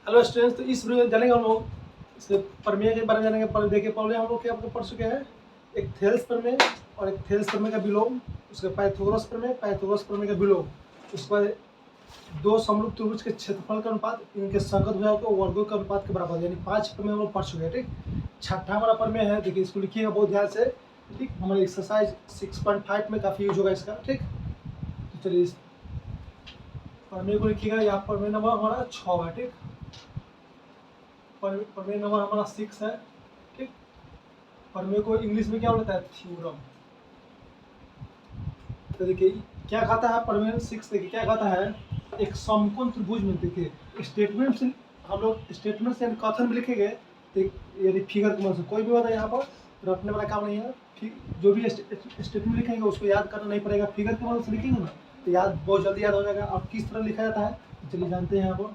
Hello students, तो इस video में जानेंगे हम लोग इसके प्रमेय के बारे में जानेंगे। पर देखिए पहले हम लोग क्या पढ़ चुके हैं, एक थेल्स प्रमेय और एक थेल्स प्रमेय का विलोम, उसके पाइथागोरस प्रमेय, पाइथागोरस प्रमेय का विलोम, उसके बाद दो समरूप त्रिभुज के क्षेत्रफल का अनुपात इनके संगत भुजाओं के वर्गों के अनुपात के बराबर, यानी 5 प्रमेय हम लोग पढ़ चुके हैं। ठीक, छठा हमारा प्रमेय है, देखिए इसको लिखिएगा बहुत ध्यान से। ठीक, हमारे एक्सरसाइज 6.5 में काफ़ी यूज होगा इसका। ठीक, तो चलिए इस प्रमेय को लिखिएगा। यहाँ प्रमेय नंबर हमारा 6 है। ठीक, प्रमेय नंबर हमारा 6 है। ठीक, प्रमेय को इंग्लिश में क्या बोलता है, थ्योरम। तो देखिए क्या कहता है प्रमेय 6, देखिए क्या कहता है, एक समकोण त्रिभुज में, देखिए स्टेटमेंट से हम लोग स्टेटमेंट से कथन में लिखेंगे, तो यदि फिगर की मदद से कोई भी होता है यहाँ पर रटने वाला काम नहीं है। जो भी स्टेटमेंट लिखेंगे उसको याद करना नहीं पड़ेगा, फिगर की मदद से लिखेंगे ना तो याद बहुत जल्दी याद हो जाएगा। और किस तरह लिखा जाता है चलिए जानते हैं। यहाँ पर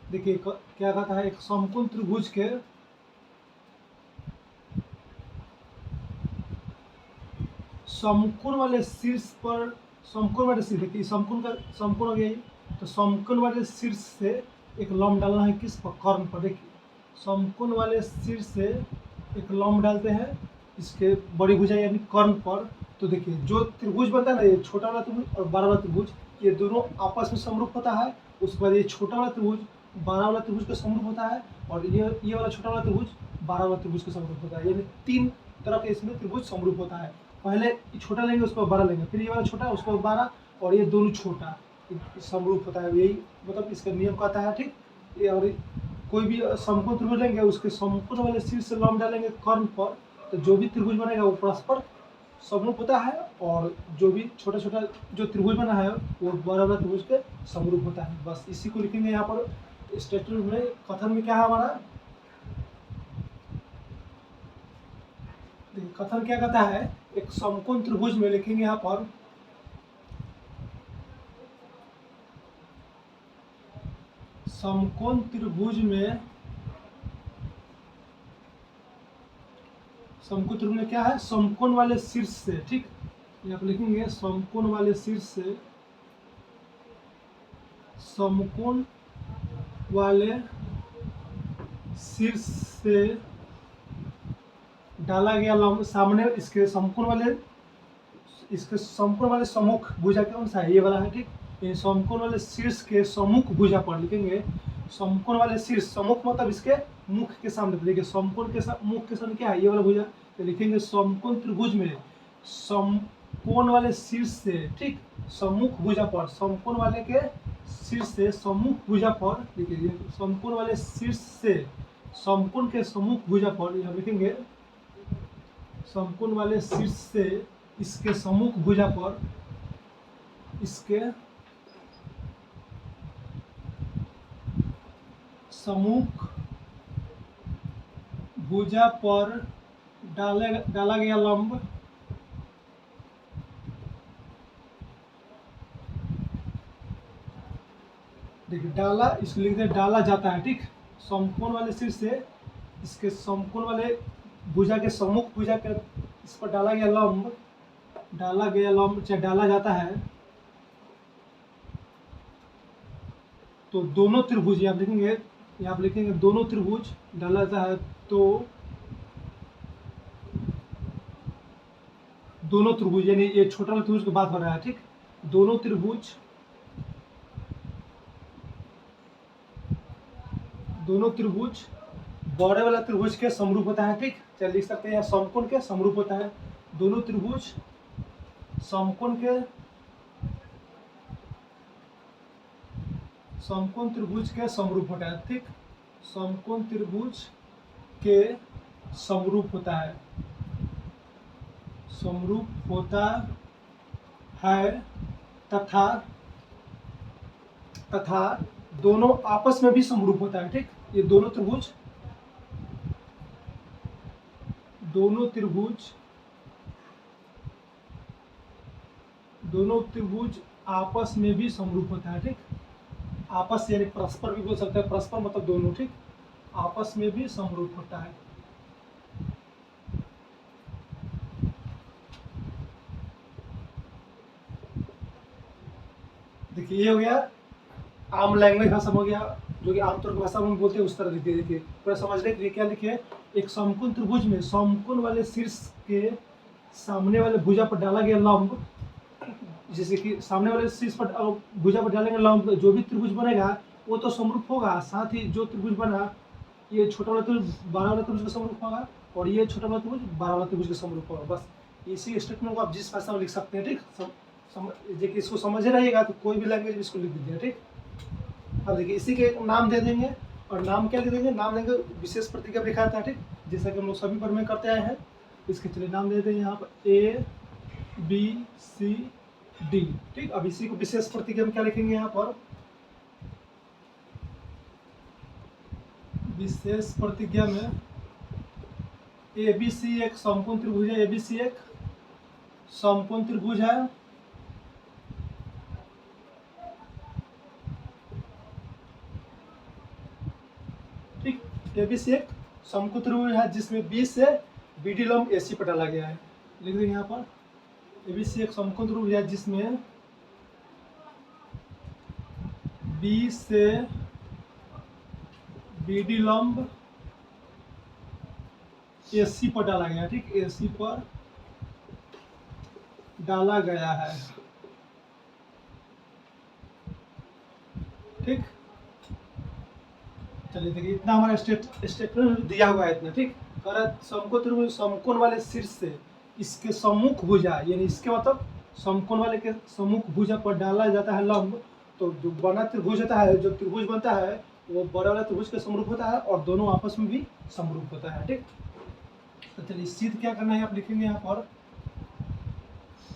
देखिए क्या कहता है, एक समकोण त्रिभुज के समकोण वाले शीर्ष पर, समकोण वाले शीर्ष, देखिए समकोण का समकोण हो गया ये, तो समकोण वाले शीर्ष से एक लंब डालना है किस पर, कर्ण पर। देखिए समकोण वाले शीर्ष से एक लंब डालते हैं इसके बड़ी भुजा यानी कर्ण पर। तो देखिए जो त्रिभुज बनता है ना, ये छोटा वाला त्रिभुज और बड़ा वाला त्रिभुज, ये दोनों आपस में समरूप होता है। उसके बाद ये छोटा वाला त्रिभुज बड़ा वाला त्रिभुज का समरूप होता है, और ये वाला छोटा वाला त्रिभुज बड़ा वाला त्रिभुज का समरूप होता है। यानी 3 तरह के इसमें त्रिभुज समरूप होता है। पहले छोटा लेंगे उसको बड़ा लेंगे, फिर ये वाला छोटा उसको बड़ा, और ये दोनों छोटा समरूप होता है। यही मतलब इसका नियम कहता है। ठीक, ये और कोई भी समकोण त्रिभुज लेंगे उसके समकोण वाले शीर्ष से लंब डालेंगे कर्ण पर, तो जो भी त्रिभुज बनेगा वो परस्पर समरूप होता है, और जो भी छोटा छोटा जो त्रिभुज बना है वो बड़ा बड़ा त्रिभुज के समरूप होता है। बस इसी को लिखेंगे यहाँ पर स्टेटमेंट में। कथन में क्या है हमारा, कथन क्या कहता है, एक समकोण त्रिभुज में लिखेंगे यहाँ पर, समकोण त्रिभुज में, समकोण त्रिभुज में क्या है, समकोण वाले शीर्ष से। ठीक, यहाँ पर लिखेंगे समकोण वाले शीर्ष से, समकोण वाले शीर्ष से डाला गया लंब सामने इसके समकोण वाले, इसके समकोण वाले सम्मुख भुजा कौन सा है, ये वाला है। ठीक, ये समकोण वाले शीर्ष के सम्मुख भुजा पर लिखेंगे, समकोण वाले शीर्ष, सम्मुख मतलब इसके मुख के सामने। देखिए समकोण के मुख के सामने क्या है, ये वाला भुजा, तो लिखेंगे समकोण त्रिभुज में समकोण वाले शीर्ष से, ठीक, सम्मुख भुजा पर, समकोण वाले के शीर्ष से सम्मुख भुजा पर, देखिए समकोण वाले शीर्ष से समकोण के सम्मुख भुजा पर, यहाँ लिखेंगे समकोण वाले शीर्ष से इसके सम्मुख भुजा पर, इसके सम्मुख भुजा पर डाला गया लंब देखिए डाला, इसको लिखते हैं डाला जाता है। ठीक, समकोण वाले शीर्ष से इसके समकोण वाले भुजा के सम्मुख भुजा के इस पर डाला गया लंब चाहे डाला जाता है, तो दोनों त्रिभुज यहाँ लिखेंगे, यहाँ पर लिखेंगे दोनों त्रिभुज डाला जाता है, तो दोनों त्रिभुज, यानी ये छोटा वाला त्रिभुज की बात हो रहा है। ठीक, दोनों त्रिभुज बड़े वाला त्रिभुज के समरूप होता है। ठीक, चलिए लिख सकते हैं समकोण के समरूप होता है। दोनों त्रिभुज समकोण त्रिभुज के समरूप होता है। ठीक, समकोण त्रिभुज के समरूप होता है, समरूप होता है, तथा दोनों आपस में भी समरूप होता है। ठीक, ये दोनों त्रिभुज आपस में भी समरूप होता है। ठीक, आपस यानी परस्पर भी बोल सकते हैं, परस्पर मतलब दोनों। ठीक, आपस में भी समरूप होता है। देखिए ये हो गया आम लैंग्वेज भाषा हो गया, जो कि आमतौर की भाषा में बोलते हैं, उस तरह लिखिए। देखिए पूरा समझने के लिए क्या लिखे, एक समकोण त्रिभुज में समकोण वाले शीर्ष के सामने वाले भुजा पर डाला गया लंब, जैसे कि सामने वाले शीर्ष पर भुजा पर डालेंगे लंब, जो भी त्रिभुज बनेगा वो तो समरूप होगा, साथ ही जो त्रिभुज बना ये छोटा वाला त्रिभुज 12 वाला त्रिभुज का समरूप होगा, और ये छोटा वाला त्रिभुज 12 वाला त्रिभुज का समरूप होगा। बस इसी स्टेटमेंट को आप जिस भाषा में लिख सकते हैं, ठीक। देखिए इसको समझे रहिएगा तो कोई भी लैंग्वेज में इसको लिख दीजिए, ठीक। अब देखिए इसी के नाम दे देंगे, और नाम क्या दे देंगे, नाम देंगे विशेष प्रतिक्रिया लिखा था, ठीक, जैसा कि हम लोग सभी पर में करते आए हैं। इसके चलिए नाम दे देंगे यहाँ पर A B C D, ठीक। अब इसी को विशेष प्रतिक्रिया में क्या लिखेंगे, यहाँ पर विशेष प्रतिज्ञा में ABC एक समकोण त्रिभुज है, ABC एक समकोण त्रिभुज है, ठीक। ABC एक समकोण त्रिभुज है जिसमें B से BD लंब AC पर डाला गया है। लिख देंगे यहाँ पर ABC एक समकोण त्रिभुज है जिसमें B से BD लंब AC पर डाला गया है, ठीक, AC पर डाला गया है, ठीक। चलिए देखिए इतना हमारा स्टेटमेंट दिया हुआ है इतना, ठीक। समकोण त्रिभुज समकोण वाले शीर्ष से इसके सम्मुख भुजा, यानी इसके मतलब समकोण वाले के सम्मुख भुजा पर डाला जाता है लंब, तो जो बना त्रिभुज होता है, जो त्रिभुज बनता है वो बड़े वाले त्रिभुज के समरूप होता है और दोनों आपस में भी समरूप होता है, ठीक। तो चलिए सिद्ध क्या करना है, आप लिखेंगे यहाँ पर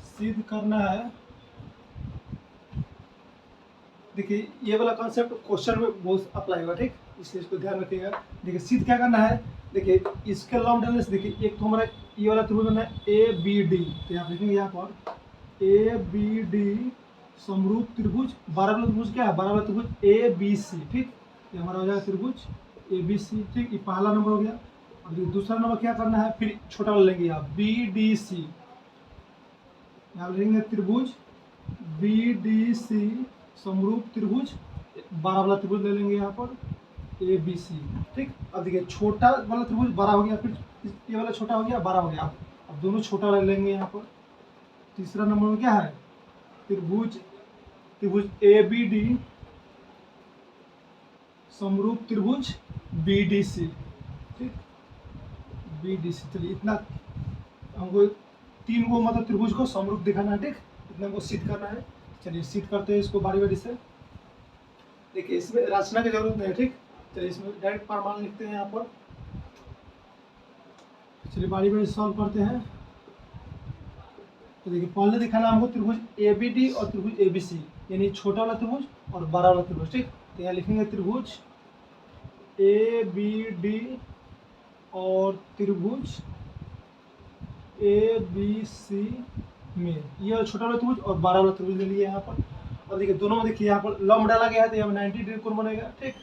सिद्ध करना है। देखिए ये वाला कॉन्सेप्ट क्वेश्चन में बहुत अप्लाई होगा, ठीक, इसलिए इसको ध्यान रखिएगा। देखिए सिद्ध क्या करना है, देखिए इसके लंब डालने से, देखिए एक तो हमारा ये वाला त्रिभुज बनना है ABD, तो आप लिखेंगे यहाँ पर ABD समरूप त्रिभुज, 12 वाला त्रिभुज क्या है, 12 वाला त्रिभुज ABC, ठीक। ये हमारा हो जाएगा त्रिभुज ABC, ठीक। ये पहला नंबर हो गया। और दूसरा नंबर क्या करना है, फिर छोटा वाला लेंगे यहाँ BDC, यहाँ लेंगे त्रिभुज BDC समरूप त्रिभुज, 12 वाला त्रिभुज ले लेंगे यहाँ पर ABC, ठीक। अब देखिए छोटा वाला त्रिभुज 12 हो गया, फिर ये वाला छोटा हो गया 12 हो गया, अब दोनों छोटा वाला लेंगे यहाँ पर। तीसरा नंबर में क्या है, त्रिभुज ABD समरूप त्रिभुज BDC, ठीक, BDC। चलिए इतना हमको 3 गो मतलब त्रिभुज को समरूप दिखाना है, ठीक, इतना हमको सिद्ध करना है। चलिए सिद्ध करते हैं इसको बारी बारी से। देखिए इसमें रचना की जरूरत नहीं है, ठीक। चलिए इसमें डायरेक्ट प्रमाण लिखते हैं यहाँ पर। चलिए बारी बारी सॉल्व करते हैं। तो देखिए पहले दिखाना हमको त्रिभुज ABD और त्रिभुज ABC, यानी छोटा वाला त्रिभुज और 12 वाला त्रिभुज, ठीक। तो यहाँ लिखेंगे त्रिभुज ABD और त्रिभुज ABC में ये वाला छोटा वाला त्रिभुज और 12 वाला त्रिभुज ले लिए यहाँ पर। और देखिए दोनों में देखिए यहाँ पर लंब डाला गया है, तो यहाँ 90 डिग्री कोण बनेगा, ठीक।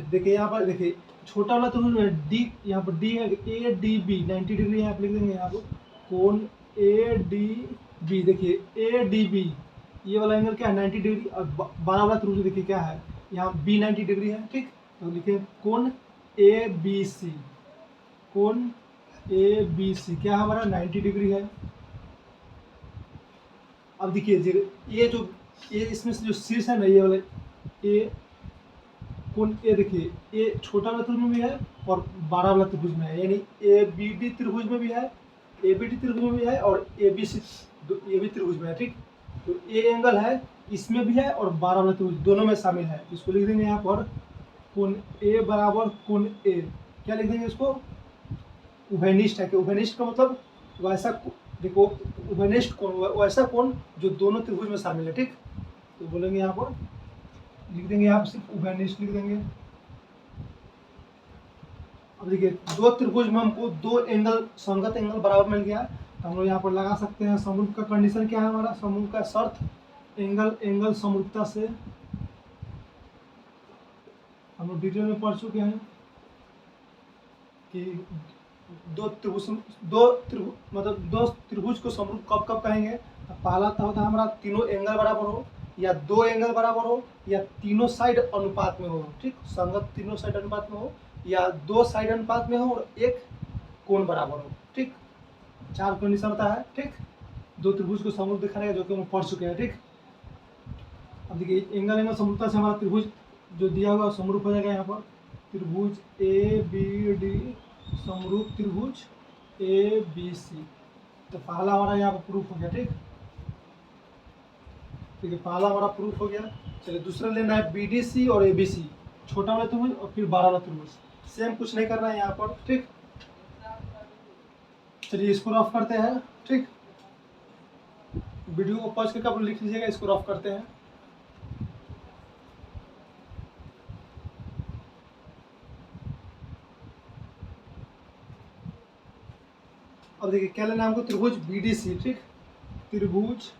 देखिए यहाँ पर देखिए छोटा वाला त्रिभुज में D, यहाँ पर D है ADB 90 डिग्री, यहाँ पर लिख देंगे यहाँ पर कोण ADB। देखिए ADB ये वाला एंगल क्या है 90 डिग्री, और 12 वाला त्रिभुज देखिए क्या है, यहाँ B 90 डिग्री है, ठीक। तो लिखे कोण ABC, कोण ABC क्या है हमारा 90 डिग्री है। अब देखिए ये इसमें से जो शीर्ष है ना, ये वाला ए कोण ए, देखिए ये छोटा वाला त्रिभुज में भी है और 12 वाला त्रिभुज में है, यानी ABD त्रिभुज में भी है, ABD त्रिभुज में भी है और ABC ये भी त्रिभुज में है, ठीक। तो ए एंगल है इसमें भी है और 12 वाला त्रिभुज दोनों में शामिल है। इसको लिख देंगे यहाँ पर कोण A बराबर कोण A, क्या लिख देंगे इसको, उभयनिष्ठ है। कि उभयनिष्ठ का मतलब वैसा, देखो उभयनिष्ठ कोण वैसा कोण जो दोनों त्रिभुज में शामिल है, ठीक। तो बोलेंगे यहाँ पर लिख देंगे, आप सिर्फ उभयनिष्ठ लिख देंगे। अब देखिए दो त्रिभुज में हमको 2 एंगल संगत एंगल बराबर मिल गया, तो हम लोग यहाँ पर लगा सकते हैं समरूप का कंडीशन क्या है हमारा, समरूप का शर्त एंगल समरूपता से हम लोग डिटेल में पढ़ चुके हैं कि दो त्रिभुज को समरूप कब कब कहेंगे, पहला तो होता है हमारा तीनों एंगल बराबर हो, या दो एंगल बराबर हो, या तीनों साइड अनुपात में हो। ठीक, संगत तीनों साइड अनुपात में हो, या दो साइड अनुपात में हो और एक कोण बराबर हो। ठीक, 4 कंडीशन होता है। ठीक, दो त्रिभुज को समरूप दिखाने का जो कि हम पढ़ चुके हैं। ठीक, अब देखिए एंगल एंगल समरूपता से हमारा त्रिभुज जो दिया हुआ समरूप हो जाएगा। यहाँ पर त्रिभुज ए बी डी समरूप त्रिभुज ए बी सी। तो पहला हमारा यहाँ पर प्रूफ हो गया। ठीक, ठीक है, पहला हमारा प्रूफ हो गया। चलिए दूसरा लेना है बी डी सी और ए बी सी, छोटा वाला त्रिभुज और फिर बड़ा वाला त्रिभुज। सेम कुछ नहीं करना है यहाँ पर। ठीक, चलिए इसको रफ करते हैं। ठीक, वीडियो को पॉज करके आप लिख लीजिएगा, इसको रफ करते हैं। अब देखिए क्या लेना है हमको, त्रिभुज बी डी सी। ठीक, त्रिभुज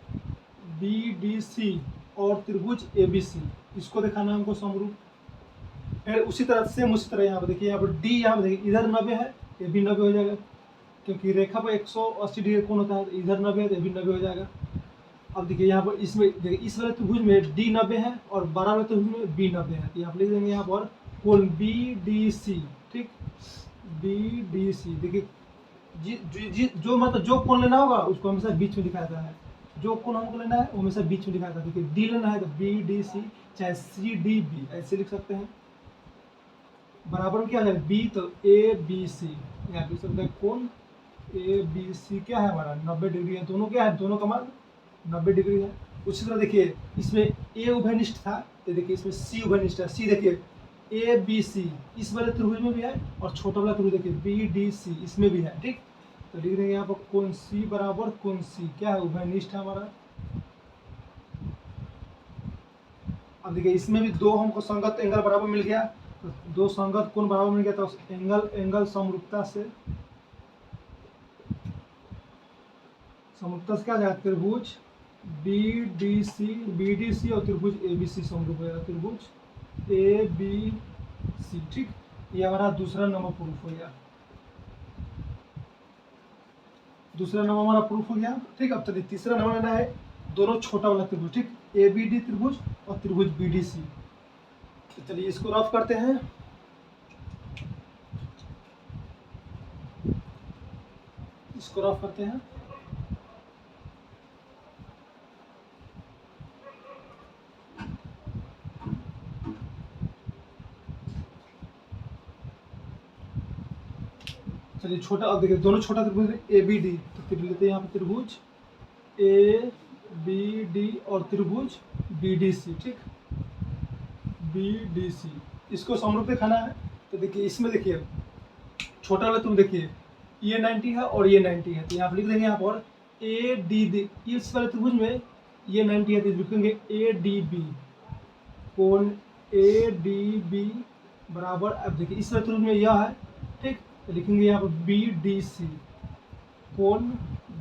बी डी सी और त्रिभुज ए बी सी, इसको दिखाना है हमको समरूप। फिर उसी तरह सेम उसी तरह यहाँ पर देखिए, यहाँ पर डी, यहाँ पर देखिए इधर 90 है, ये भी 90 हो जाएगा, क्योंकि रेखा पर 180 डिग्री कोण होता है। तो इधर 90 है तो ये भी 90 हो जाएगा। अब देखिए यहाँ पर इसमें देखिए इस वाले त्रिभुज में डी 90 है और बड़ा वाले त्रिभुज में बी 90 है। तो यहाँ पर लिख देंगे यहाँ पर कोण बी डी सी। ठीक, बी डी सी। देखिए जो मतलब जो कोण लेना होगा उसको हमेशा बीच में दिखाया जाता है। जो कोण हमको लेना है वो हमेशा बीच में दिखाया जाता है। देखिए डी लेना है तो बी डी सी, चाहे सी डी बी ऐसे लिख सकते हैं। बराबर में क्या है बी, तो ए बी सी। यहाँ लिख सकते हैं कोण ए बी सी क्या है हमारा 90 डिग्री है। दोनों क्या है, दोनों का मान 90 डिग्री है। उसी तरह देखिए इसमें ए उभयनिष्ठ था, तो देखिए इसमें सी उभयनिष्ठ है। सी देखिए ए बी सी इस वाले त्रिभुज में भी है, और छोटा वाला त्रिभुज देखिए बी डी सी इसमें भी है। ठीक, तो लिख देंगे यहाँ पर कोण सी बराबर कोण सी क्या है, उभयनिष्ठ है हमारा। अब देखिए इसमें भी दो हमको संगत एंगल बराबर मिल गया, तो दो संगत कोण बराबर मिल गया, तो एंगल एंगल समरूपता से क्या जाएगा, त्रिभुज बी डी सी और त्रिभुज ए बी सी समरूप हो जाएगा, त्रिभुज ए बी सी। ठीक, ये हमारा दूसरा नंबर प्रूफ हो गया। दूसरा नंबर हमारा प्रूफ हो गया। ठीक, अब चलिए तीसरा नंबर लेना है दोनों छोटा वाला त्रिभुज। ठीक, ए बी डी त्रिभुज और त्रिभुज बी डी सी। तो चलिए इसको रफ करते हैं। इसको रफ करते हैं। चलिए छोटा, अब देखिए दोनों छोटा त्रिभुज ए बी डी, तो फिर लेते हैं यहाँ पे त्रिभुज ए बी डी और त्रिभुज बी डी सी। ठीक, बी डी सी इसको समरूप दिखाना है। तो देखिए इसमें देखिए छोटा वाला त्रिभुज देखिए ये 90 है और ये 90 है, तो यहाँ पर लिख देंगे यहाँ पर ए डी डी। इस वाले त्रिभुज में ये 90 है तो लिखेंगे ए डी बी, कोण ए डी बी बराबर, अब देखिए इस वाले त्रिभुज में यह है। ठीक, तो लिखेंगे यहाँ पर बी डी सी, कोण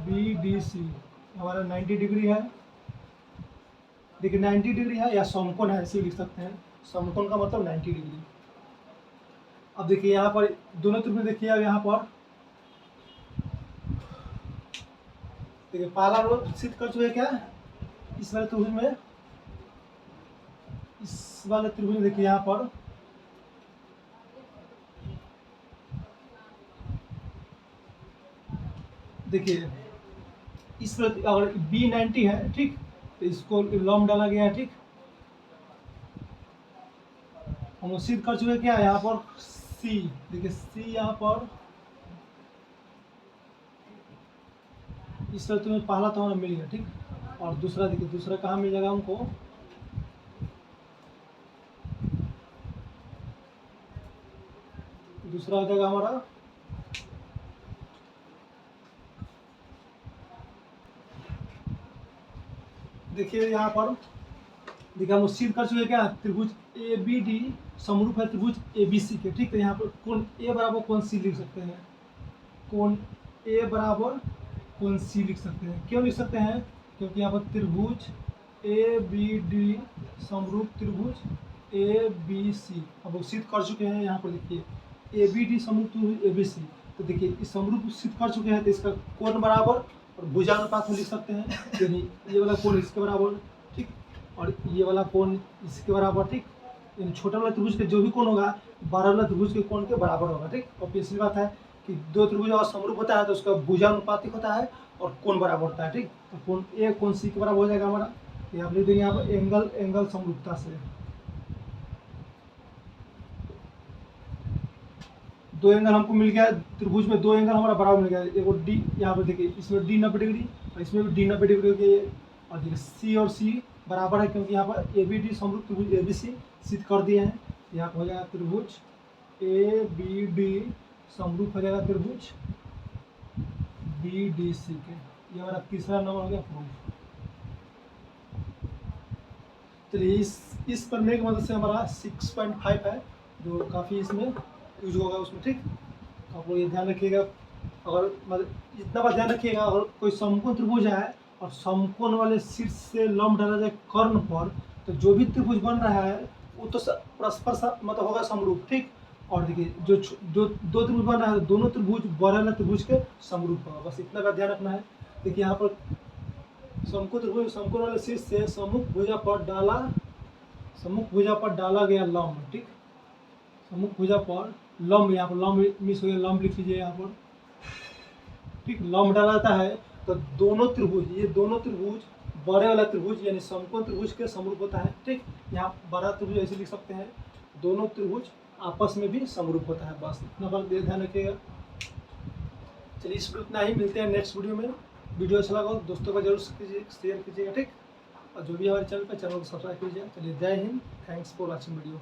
बी डी सी हमारा 90 डिग्री है। देखिए 90 डिग्री है या समकोण है, ऐसे लिख सकते हैं। समकोण का मतलब 90 डिग्री। अब देखिए यहाँ पर दोनों त्रिभुज देखिए, अब यहाँ पर देखिए पहला रोग सिद्ध कर चुके क्या इस वाले त्रिभुज में, इस वाले त्रिभुज में देखिए यहाँ पर देखिए इस पर अगर बी 90 है। ठीक, तो इसको लॉम डाला गया है। ठीक, हम सिद्ध कर चुके क्या यहाँ पर सी, देखिए सी यहाँ पर इस तरह तुम्हें पहला तो हमारा मिल गया। ठीक, और दूसरा देखिए दूसरा कहाँ मिल जाएगा हमको, दूसरा हो जाएगा हमारा देखिए यहाँ पर देखिए हम सिद्ध कर चुके क्या त्रिभुज ए बी डी समरूप है त्रिभुज ए बी सी के। ठीक, तो यहाँ पर कोण ए बराबर कोण सी लिख सकते हैं, कोण ए बराबर कोण सी लिख सकते हैं। क्यों लिख सकते हैं, क्योंकि यहाँ पर त्रिभुज ए बी डी समरूप त्रिभुज ए बी सी अब सिद्ध कर चुके हैं। यहाँ पर देखिए ए बी डी समरूप त्रिभुज ए बी सी, तो देखिए इस समरूप सिद्ध कर चुके हैं, तो इसका कोण बराबर और भुजानुपात में लिख सकते हैं, यानी ये वाला कोण इसके बराबर, ठीक, और ये वाला कोण इसके बराबर, ठीक। यानी छोटा वाला त्रिभुज के जो भी कोण होगा बड़ा वाला त्रिभुज के कोण के बराबर होगा, ठीक। और पिछली बात है कि दो त्रिभुज अगर समरूप होता है तो उसका भुजानुपातिक होता है और कोण बराबर होता है, ठीक। तो कोण ए कोण सी के बराबर हो जाएगा हमारा, ये आप लिख देंगे यहाँ पर एंगल समरूपता से। दो एंगल हमको मिल गया, त्रिभुज में दो एंगल हमारा बराबर मिल गया, एक डी यहाँ पर देखिए, इसमें डी 90 डिग्री और इसमें भी डी 90 डिग्री हो गई है। और देखिए सी और सी बराबर है क्योंकि यहाँ पर ए बी डी समरूप त्रिभुज ए बी सी सिद्ध कर दिए हैं। यहाँ पर हो जाएगा त्रिभुज ए बी डी समरूप हो जाएगा त्रिभुज बी डी सी के। ये हमारा तीसरा नंबर हो गया प्रूफ। चलिए इस प्रमेय की मदद से हमारा 6.5 है जो काफ़ी इसमें यूज होगा उसमें, ठीक। आप लोग ये ध्यान रखिएगा, अगर मतलब इतना बात ध्यान रखिएगा, अगर कोई समकोण त्रिभुज है और समकोण वाले शीर्ष से लंब डाला जाए कर्ण पर, तो जो भी त्रिभुज बन रहा है वो तो परस्पर मतलब होगा समरूप, ठीक। और देखिए जो दो त्रिभुज बन रहा है दोनों त्रिभुज बड़े वाला त्रिभुज के समरूप होगा, बस इतना बात ध्यान रखना है। देखिए यहाँ पर समकोण त्रिभुज समकोण वाले शीर्ष से सम्मुख भुजा पर डाला गया लंब, ठीक। सम्मुख भुजा पर लंब, यहाँ पर लंब मिस हो गया, लंब लिख लीजिए यहाँ पर, ठीक। लंब डाला जाता है तो दोनों त्रिभुज, ये दोनों त्रिभुज बड़े वाला त्रिभुज यानी समकोण त्रिभुज के समरूप होता है, ठीक। यहाँ बड़ा त्रिभुज ऐसे लिख सकते हैं, दोनों त्रिभुज आपस में भी समरूप होता है, बस इतना बात ध्यान रखिएगा। चलिए इस वीडियो इतना ही, मिलते हैं नेक्स्ट वीडियो में। वीडियो अच्छा लगा दोस्तों को जरूर शेयर कीजिएगा, ठीक। और जो भी हमारे चैनल पर चैनल को सब्सक्राइब कीजिए। चलिए जय Hind, thanks for watching video.